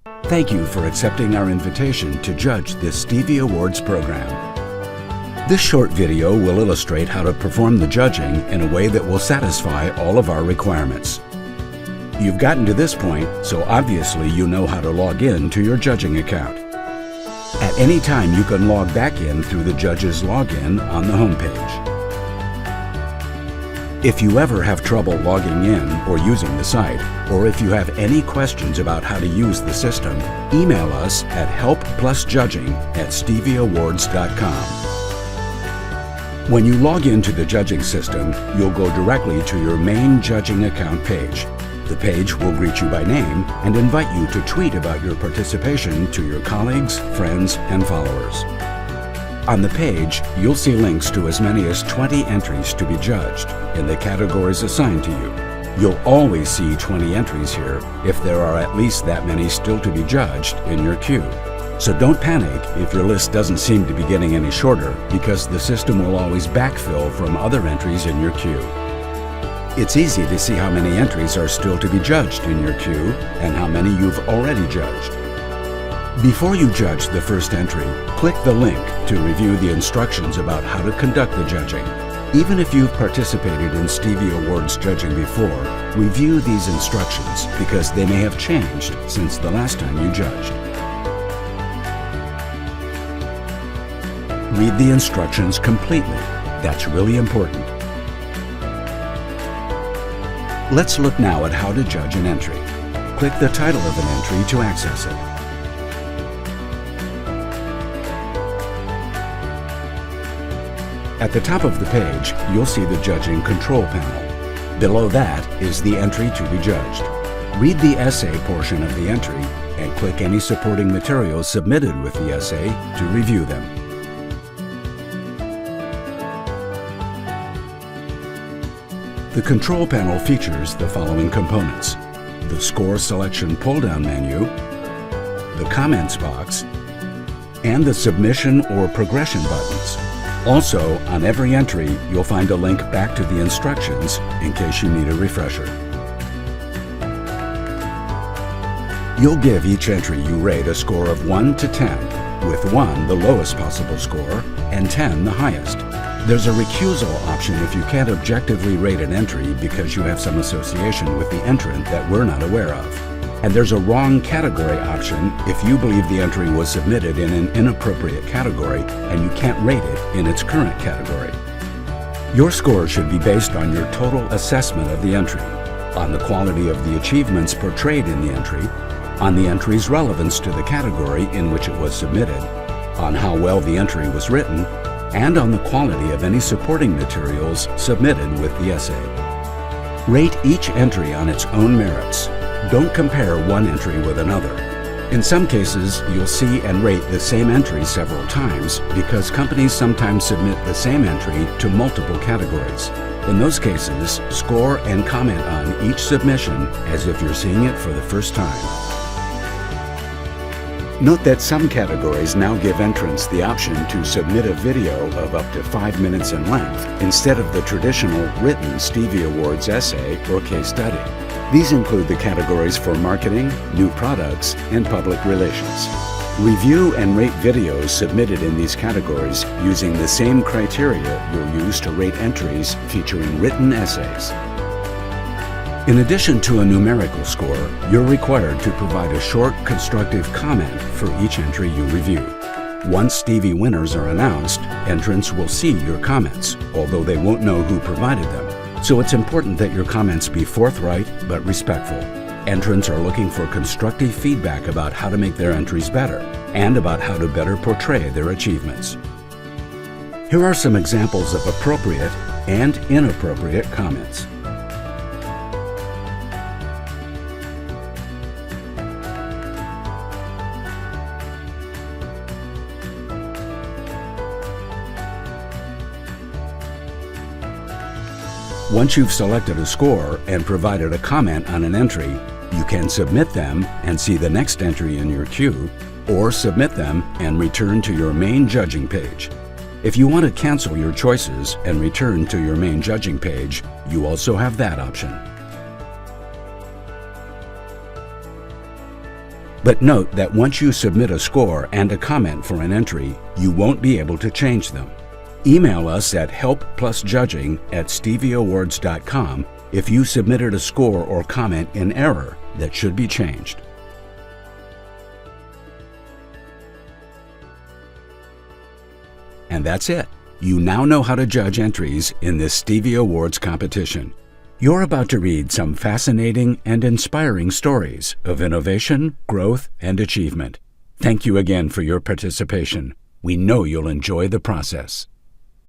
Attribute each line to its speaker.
Speaker 1: Thank you for accepting our invitation to judge this Stevie Awards program. This short video will illustrate how to perform the judging in a way that will satisfy all of our requirements. You've gotten to this point, so obviously you know how to log in to your judging account. At any time, you can log back in through the judge's login on the home page. If you ever have trouble logging in or using the site, or if you have any questions about how to use the system, email us at help+judging@stevieawards.com. When you log into the judging system, you'll go directly to your main judging account page. The page will greet you by name and invite you to tweet about your participation to your colleagues, friends, and followers. On the page, you'll see links to as many as 20 entries to be judged in the categories assigned to you. You'll always see 20 entries here if there are at least that many still to be judged in your queue. So don't panic if your list doesn't seem to be getting any shorter, because the system will always backfill from other entries in your queue. It's easy to see how many entries are still to be judged in your queue and how many you've already judged. Before you judge the first entry, click the link to review the instructions about how to conduct the judging. Even if you've participated in Stevie Awards judging before, review these instructions because they may have changed since the last time you judged. Read the instructions completely. That's really important. Let's look now at how to judge an entry. Click the title of an entry to access it. At the top of the page, you'll see the Judging Control panel. Below that is the entry to be judged. Read the essay portion of the entry and click any supporting materials submitted with the essay to review them. The control panel features the following components: the score selection pull-down menu, the comments box, and the submission or progression buttons. Also, on every entry, you'll find a link back to the instructions in case you need a refresher. You'll give each entry you rate a score of 1 to 10, with 1 the lowest possible score and 10 the highest. There's a recusal option if you can't objectively rate an entry because you have some association with the entrant that we're not aware of. And there's a wrong category option if you believe the entry was submitted in an inappropriate category and you can't rate it in its current category. Your score should be based on your total assessment of the entry, on the quality of the achievements portrayed in the entry, on the entry's relevance to the category in which it was submitted, on how well the entry was written, and on the quality of any supporting materials submitted with the essay. Rate each entry on its own merits. Don't compare one entry with another. In some cases, you'll see and rate the same entry several times because companies sometimes submit the same entry to multiple categories. In those cases, score and comment on each submission as if you're seeing it for the first time. Note that some categories now give entrants the option to submit a video of up to 5 minutes in length instead of the traditional written Stevie Awards essay or case study. These include the categories for marketing, new products, and public relations. Review and rate videos submitted in these categories using the same criteria you'll use to rate entries featuring written essays. In addition to a numerical score, you're required to provide a short, constructive comment for each entry you review. Once Stevie winners are announced, entrants will see your comments, although they won't know who provided them. So it's important that your comments be forthright but respectful. Entrants are looking for constructive feedback about how to make their entries better and about how to better portray their achievements. Here are some examples of appropriate and inappropriate comments. Once you've selected a score and provided a comment on an entry, you can submit them and see the next entry in your queue, or submit them and return to your main judging page. If you want to cancel your choices and return to your main judging page, you also have that option. But note that once you submit a score and a comment for an entry, you won't be able to change them. Email us at helpplusjudging@stevieawards.com if you submitted a score or comment in error that should be changed. And that's it. You now know how to judge entries in this Stevie Awards competition. You're about to read some fascinating and inspiring stories of innovation, growth, and achievement. Thank you again for your participation. We know you'll enjoy the process.